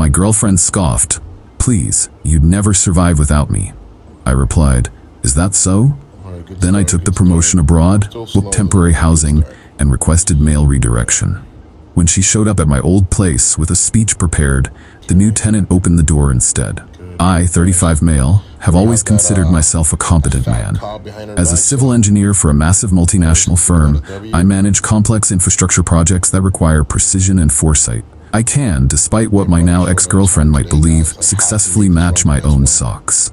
My girlfriend scoffed. "Please, you'd never survive without me." I replied, "Is that so?" Then I took the promotion abroad, booked temporary housing, and requested mail redirection. When she showed up at my old place with a speech prepared, the new tenant opened the door instead. I, 35 male, have always considered myself a competent man. As a civil engineer for a massive multinational firm, I manage complex infrastructure projects that require precision and foresight. I can, despite what my now ex-girlfriend might believe, successfully match my own socks.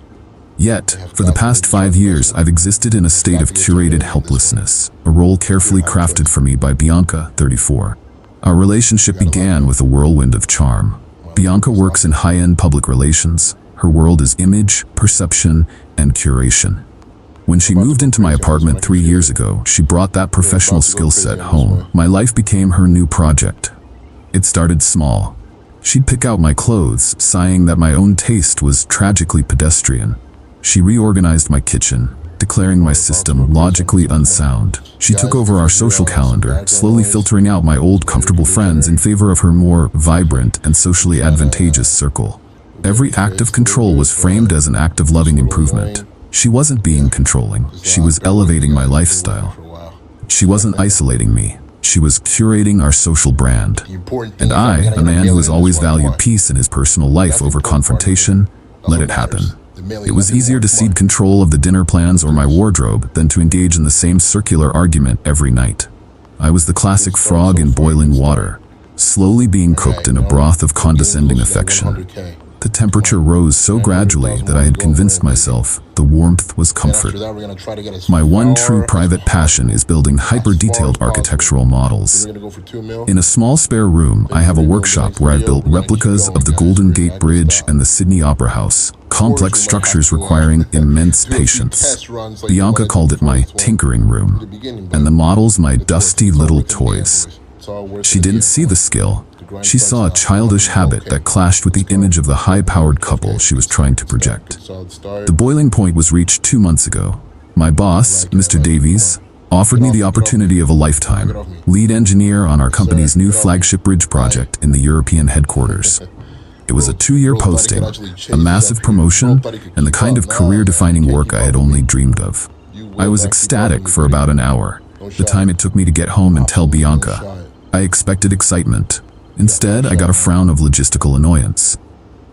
Yet, for the past 5 years, I've existed in a state of curated helplessness, a role carefully crafted for me by Bianca, 34. Our relationship began with a whirlwind of charm. Bianca works in high-end public relations. Her world is image, perception, and curation. When she moved into my apartment 3 years ago, she brought that professional skill set home. My life became her new project. It started small. She'd pick out my clothes, sighing that my own taste was tragically pedestrian. She reorganized my kitchen, declaring my system logically unsound. She took over our social calendar, slowly filtering out my old comfortable friends in favor of her more vibrant and socially advantageous circle. Every act of control was framed as an act of loving improvement. She wasn't being controlling, she was elevating my lifestyle. She wasn't isolating me, she was curating our social brand. And I, a man who has always valued peace in his personal life over confrontation, let it happen. It was easier to cede control of the dinner plans or my wardrobe than to engage in the same circular argument every night. I was the classic frog in boiling water, slowly being cooked in a broth of condescending affection. The temperature rose so gradually that I had convinced myself the warmth was comfort. My one true private passion is building hyper-detailed architectural models. In a small spare room, I have a workshop where I've built replicas of the Golden Gate Bridge and the Sydney Opera House, complex structures requiring immense patience. Bianca called it my tinkering room, and the models my dusty little toys. She didn't see the skill. She saw a childish habit that clashed with the image of the high-powered couple she was trying to project. The boiling point was reached 2 months ago. My boss, Mr. Davies, offered me the opportunity of a lifetime, lead engineer on our company's new flagship bridge project in the European headquarters. It was a 2-year posting, a massive promotion, and the kind of career-defining work I had only dreamed of. I was ecstatic for about an hour, the time it took me to get home and tell Bianca. I expected excitement. Instead, I got a frown of logistical annoyance.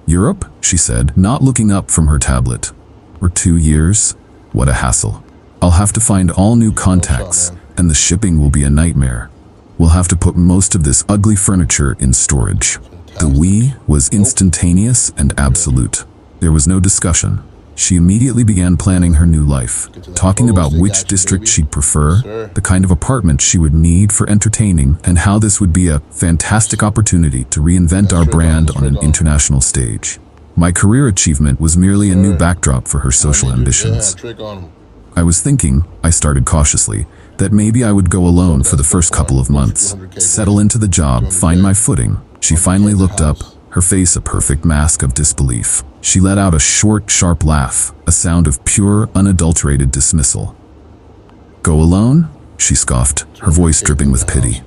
"Europe?" she said, not looking up from her tablet. "For 2 years? What a hassle. I'll have to find all new contacts, and the shipping will be a nightmare. We'll have to put most of this ugly furniture in storage." The "we" was instantaneous and absolute. There was no discussion. She immediately began planning her new life, talking about which district she'd prefer, the kind of apartment she would need for entertaining, and how this would be a fantastic opportunity to reinvent our brand on an international stage. My career achievement was merely a new backdrop for her social ambitions. I was thinking, I started cautiously, that maybe I would go alone for the first couple of months, settle into the job, find my footing. She finally looked up, her face a perfect mask of disbelief. She let out a short, sharp laugh, a sound of pure, unadulterated dismissal. "Go alone?" she scoffed, her voice dripping with pity.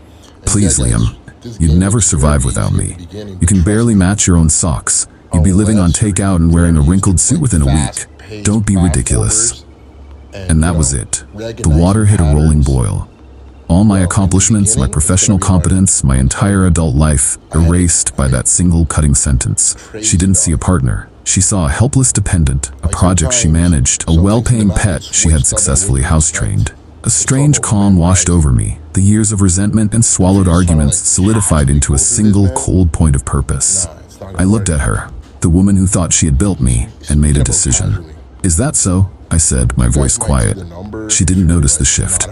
"Please, Liam, you'd never survive without me. You can barely match your own socks. You'd be living on takeout and wearing a wrinkled suit within a week. Don't be ridiculous." And that was it. The water hit a rolling boil. All my accomplishments, my professional competence, my entire adult life, erased by that single cutting sentence. She didn't see a partner. She saw a helpless dependent, a project she managed, a well-paying pet she had successfully house-trained. A strange calm washed over me. The years of resentment and swallowed arguments solidified into a single cold point of purpose. I looked at her, the woman who thought she had built me, and made a decision. "Is that so?" I said, my voice quiet. She didn't notice the shift.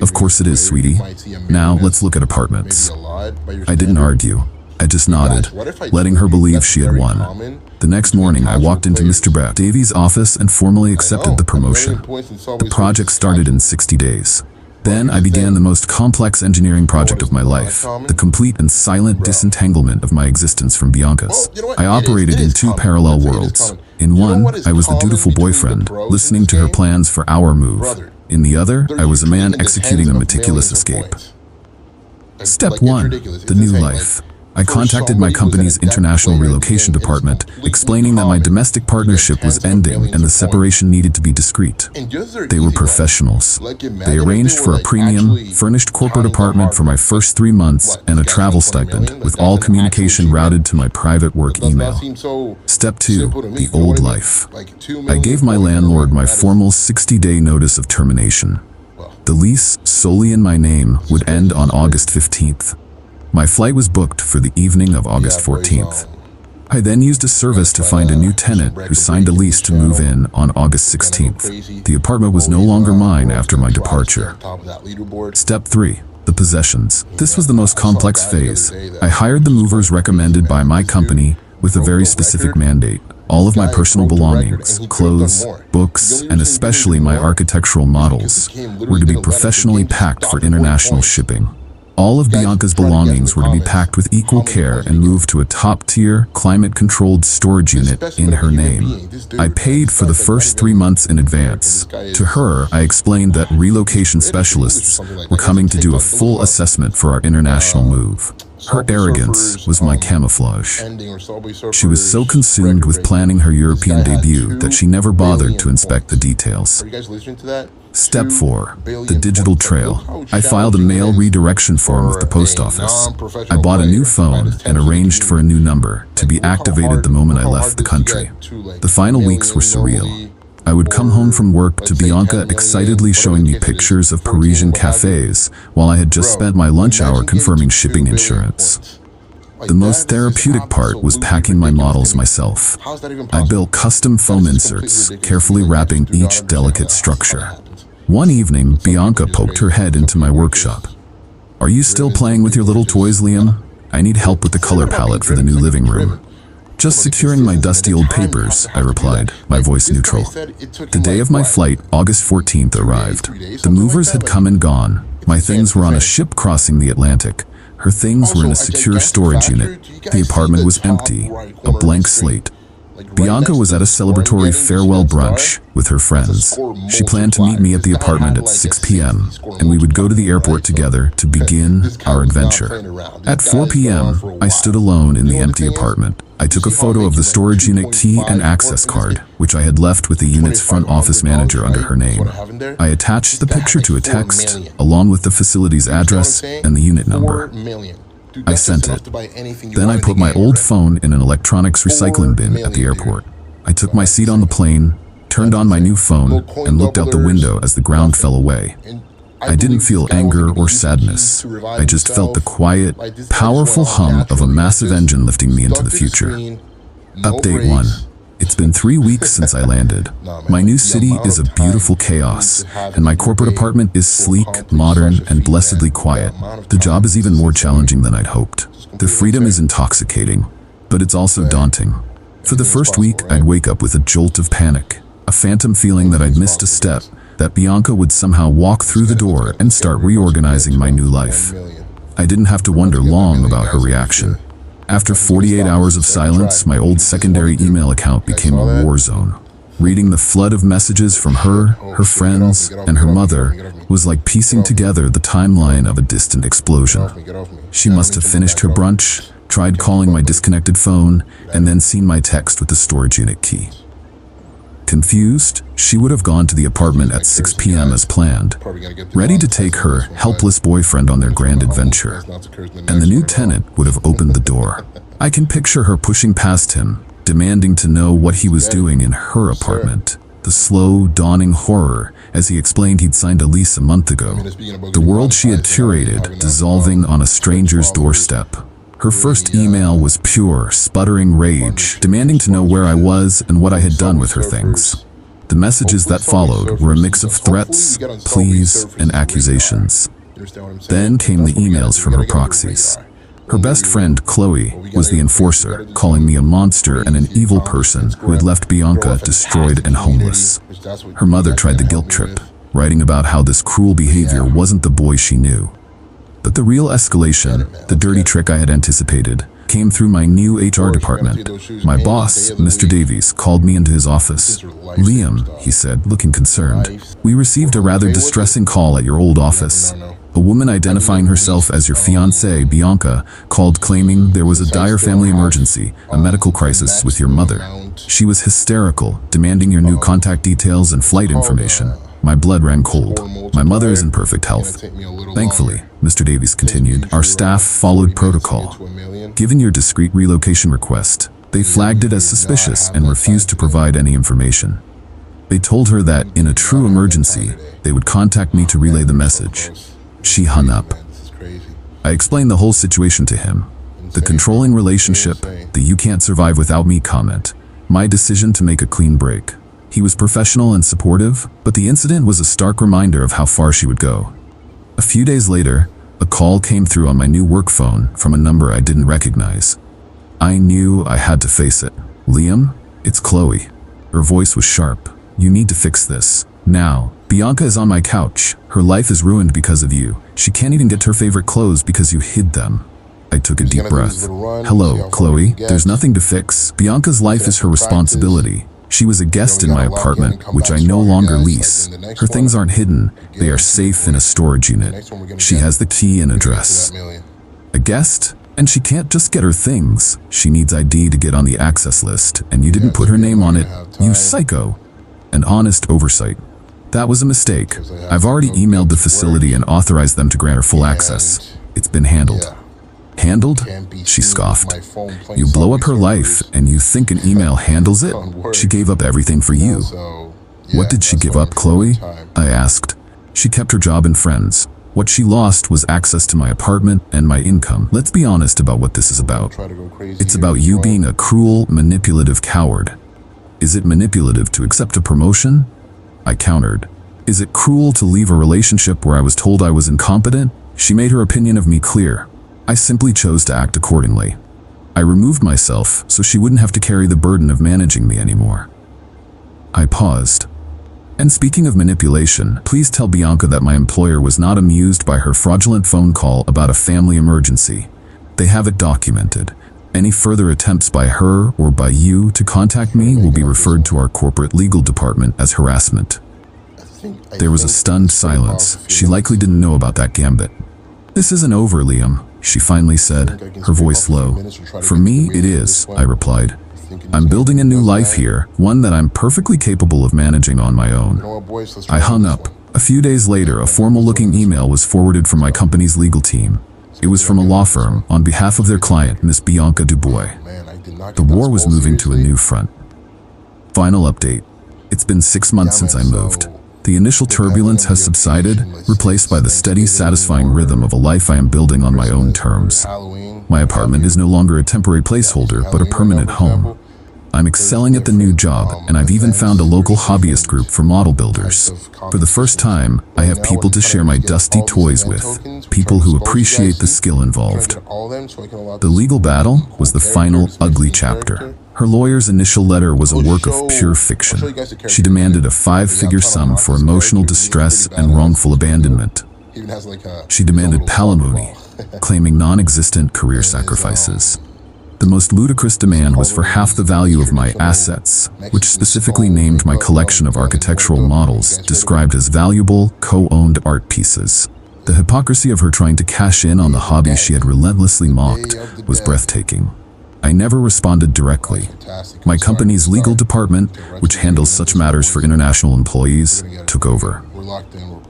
"Of course it is, sweetie. Now let's look at apartments." I didn't argue. I just nodded, letting her believe she had won. The next morning, I walked into Mr. Davies' office and formally accepted the promotion. The project started in 60 days. Then I began the most complex engineering project of my life, the complete and silent disentanglement of my existence from Bianca's. I operated in 2 parallel worlds. In one, I was the dutiful boyfriend, listening to her plans for our move. In the other, I was a man executing a meticulous escape. Step 1. The new life. I contacted my company's international relocation department, explaining that my domestic partnership was ending and the separation needed to be discreet. They were professionals. They arranged for a premium, furnished corporate apartment for my first 3 months and a travel stipend, with all communication routed to my private work email. Step 2. The old life. I gave my landlord my formal 60-day notice of termination. The lease, solely in my name, would end on August 15th. My flight was booked for the evening of August 14th. I then used a service to find a new tenant who signed a lease to move in on August 16th. The apartment was no longer mine after my departure. Step 3. The possessions. This was the most complex phase. I hired the movers recommended by my company with a very specific mandate. All of my personal belongings, clothes, books, and especially my architectural models were to be professionally packed for international shipping. All of Bianca's belongings were to be packed with equal care and moved to a top-tier, climate-controlled storage unit in her name. I paid for the first 3 months in advance. To her, I explained that relocation specialists were coming to do a full assessment for our international move. Her arrogance was my camouflage. She was so consumed with planning her European debut that she never bothered to inspect the details. Step 4. The digital trail. I filed a mail redirection form with the post office. I bought a new phone and arranged for a new number to be activated the moment I left the country. The final weeks were surreal. I would come home from work to Bianca excitedly showing me pictures of Parisian cafes while I had just spent my lunch hour confirming shipping insurance. The most therapeutic part was packing my models myself. I built custom foam inserts, carefully wrapping each delicate structure. One evening, Bianca poked her head into my workshop. "Are you still playing with your little toys, Liam? I need help with the color palette for the new living room." "Just securing my dusty old papers," I replied, my voice neutral. The day of my flight, August 14th, arrived. The movers had come and gone. My things were on a ship crossing the Atlantic. Her things were in a secure storage unit. The apartment was empty, a blank slate. Bianca was at a celebratory farewell brunch with her friends. She planned to meet me at the apartment at 6 p.m., and we would go to the airport together to begin our adventure. At 4 p.m., I stood alone in the empty apartment. I took a photo of the storage unit key and access card, which I had left with the unit's front office manager under her name. I attached the picture to a text, along with the facility's address and the unit number. I sent it. Then I put my old phone in an electronics recycling bin at the airport. I took my seat on the plane, turned on my new phone, and looked out the window as the ground fell away. I didn't feel anger or sadness. I just felt the quiet, powerful hum of a massive engine lifting me into the future. Update 1. It's been 3 weeks since I landed. My new city is a beautiful chaos, and my corporate apartment is sleek, modern, and blessedly quiet. The job is even more challenging than I'd hoped. The freedom is intoxicating, but it's also daunting. For the first week, I'd wake up with a jolt of panic, a phantom feeling that I'd missed a step, that Bianca would somehow walk through the door and start reorganizing my new life. I didn't have to wonder long about her reaction. After 48 hours of silence, my old secondary email account became a war zone. Reading the flood of messages from her friends, and her mother was like piecing together the timeline of a distant explosion. She must have finished her brunch, tried calling my disconnected phone, and then seen my text with the storage unit key. Confused, she would have gone to the apartment at 6 p.m. as planned, ready to take her helpless boyfriend on their grand adventure. And the new tenant would have opened the door. I can picture her pushing past him, demanding to know what he was doing in her apartment. The slow, dawning horror as he explained he'd signed a lease a month ago. The world she had curated dissolving on a stranger's doorstep. Her first email was pure, sputtering rage, demanding to know where I was and what I had done with her things. The messages that followed were a mix of threats, pleas, and accusations. Then came the emails from her proxies. Her best friend, Chloe, was the enforcer, calling me a monster and an evil person who had left Bianca destroyed and homeless. Her mother tried the guilt trip, writing about how this cruel behavior wasn't the boy she knew. But the real escalation, the dirty trick I had anticipated, came through my new HR department. My boss, Mr. Davies, called me into his office. "Liam," he said, looking concerned, "we received a rather distressing call at your old office. A woman identifying herself as your fiancée, Bianca, called claiming there was a dire family emergency, a medical crisis with your mother. She was hysterical, demanding your new contact details and flight information. My blood ran cold. My mother is in perfect health. Thankfully, Mr. Davies continued, our staff followed protocol. Given your discreet relocation request, they flagged it as suspicious and refused to provide any information. They told her that, in a true emergency, they would contact me to relay the message. She hung up. I explained the whole situation to him. The controlling relationship, the "you can't survive without me" comment, my decision to make a clean break. He was professional and supportive, but the incident was a stark reminder of how far she would go. A few days later, a call came through on my new work phone from a number I didn't recognize. I knew I had to face it. Liam, it's Chloe. Her voice was sharp. You need to fix this. Now. Bianca is on my couch. Her life is ruined because of you. She can't even get her favorite clothes because you hid them. I took a deep breath. Hello, Chloe. There's nothing to fix. Bianca's life is her responsibility. She was a guest in my apartment, which I no longer lease. Her things aren't hidden. They are safe in a storage unit. She has the key and address. A guest? And she can't just get her things. She needs ID to get on the access list, and you didn't put her name on it. You psycho. An honest oversight. That was a mistake. I've already emailed the facility and authorized them to grant her full access. It's been handled. Handled? She scoffed. You blow up her life, and you think an email handles it? She gave up everything for you. What did she give up, Chloe? I asked. She kept her job and friends. What she lost was access to my apartment and my income. Let's be honest about what this is about. It's about you being a cruel, manipulative coward. Is it manipulative to accept a promotion? I countered. Is it cruel to leave a relationship where I was told I was incompetent? She made her opinion of me clear. I simply chose to act accordingly. I removed myself so she wouldn't have to carry the burden of managing me anymore. I paused. And speaking of manipulation, please tell Bianca that my employer was not amused by her fraudulent phone call about a family emergency. They have it documented. Any further attempts by her or by you to contact me will be referred to our corporate legal department as harassment. There was a stunned silence. She likely didn't know about that gambit. This isn't over, Liam, she finally said, her voice low. For me, it is, I replied. I'm building a new life here, one that I'm perfectly capable of managing on my own. I hung up. A few days later, a formal-looking email was forwarded from my company's legal team. It was from a law firm on behalf of their client, Miss Bianca Dubois. The war was moving to a new front. Final update. It's been 6 months since I moved. The initial turbulence has subsided, replaced by the steady, satisfying rhythm of a life I am building on my own terms. My apartment is no longer a temporary placeholder, but a permanent home. I'm excelling at the new job, and I've even found a local hobbyist group for model builders. For the first time, I have people to share my dusty toys with, people who appreciate the skill involved. The legal battle was the final, ugly chapter. Her lawyer's initial letter was a work of pure fiction. She demanded a 5-figure sum for emotional distress and wrongful abandonment. She demanded palimony, claiming non-existent career sacrifices. The most ludicrous demand was for half the value of my assets, which specifically named my collection of architectural models, described as valuable, co-owned art pieces. The hypocrisy of her trying to cash in on the hobby she had relentlessly mocked was breathtaking. I never responded directly. My company's legal department, which handles such matters for international employees, took over.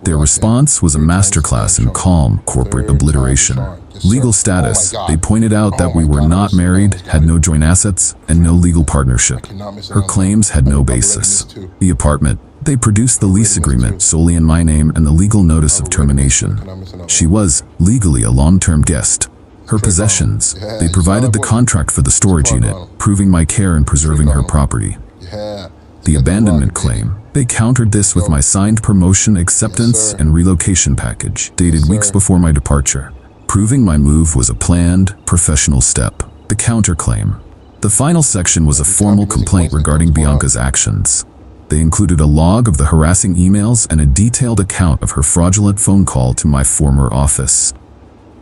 Their response was a masterclass in calm corporate obliteration. Legal status, they pointed out that we were not married, had no joint assets, and no legal partnership. Her claims had no basis. The apartment, they produced the lease agreement solely in my name and the legal notice of termination. She was, legally, a long-term guest. Her possessions, they provided the contract for the storage unit, proving my care in preserving her property. The abandonment claim, they countered this with my signed promotion acceptance and relocation package, dated weeks before my departure, proving my move was a planned, professional step. The counterclaim. The final section was a formal complaint regarding Bianca's actions. They included a log of the harassing emails and a detailed account of her fraudulent phone call to my former office.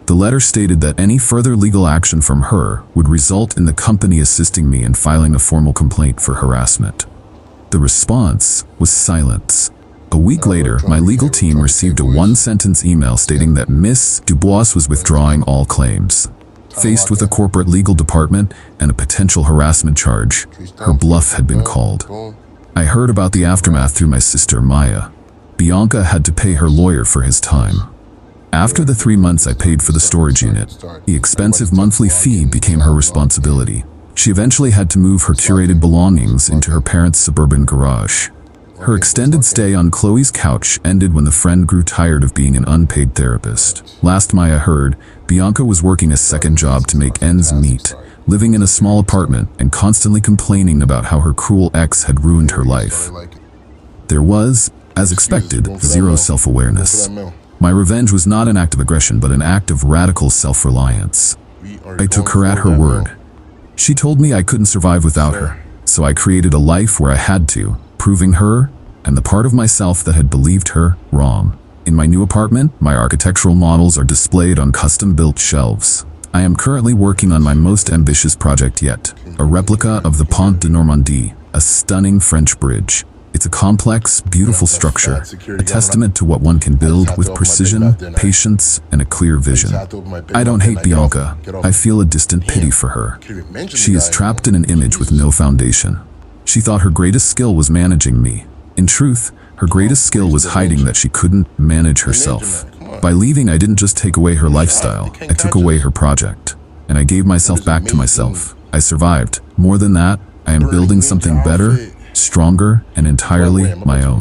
The letter stated that any further legal action from her would result in the company assisting me in filing a formal complaint for harassment. The response was silence. A week later, my legal team received a one-sentence email stating that Miss Dubois was withdrawing all claims. Faced with a corporate legal department and a potential harassment charge, her bluff had been called. I heard about the aftermath through my sister Maya. Bianca had to pay her lawyer for his time. After the 3 months I paid for the storage unit, the expensive monthly fee became her responsibility. She eventually had to move her curated belongings into her parents' suburban garage. Her extended stay on Chloe's couch ended when the friend grew tired of being an unpaid therapist. Last Maya heard, Bianca was working a second job to make ends meet, living in a small apartment and constantly complaining about how her cruel ex had ruined her life. There was, as expected, zero self-awareness. My revenge was not an act of aggression, but an act of radical self-reliance. I took her at her word. She told me I couldn't survive without her, so I created a life where I had to, proving her, and the part of myself that had believed her, wrong. In my new apartment, my architectural models are displayed on custom-built shelves. I am currently working on my most ambitious project yet, a replica of the Pont de Normandie, a stunning French bridge. It's a complex, beautiful structure, a testament to what one can build with precision, patience, and a clear vision. I don't hate Bianca. I feel a distant pity for her. She is trapped in an image with no foundation. She thought her greatest skill was managing me. In truth, her greatest skill was hiding that she couldn't manage herself. By leaving, I didn't just take away her lifestyle, I took away her project. And I gave myself back to myself. I survived. More than that, I am building something better, stronger, and entirely my own.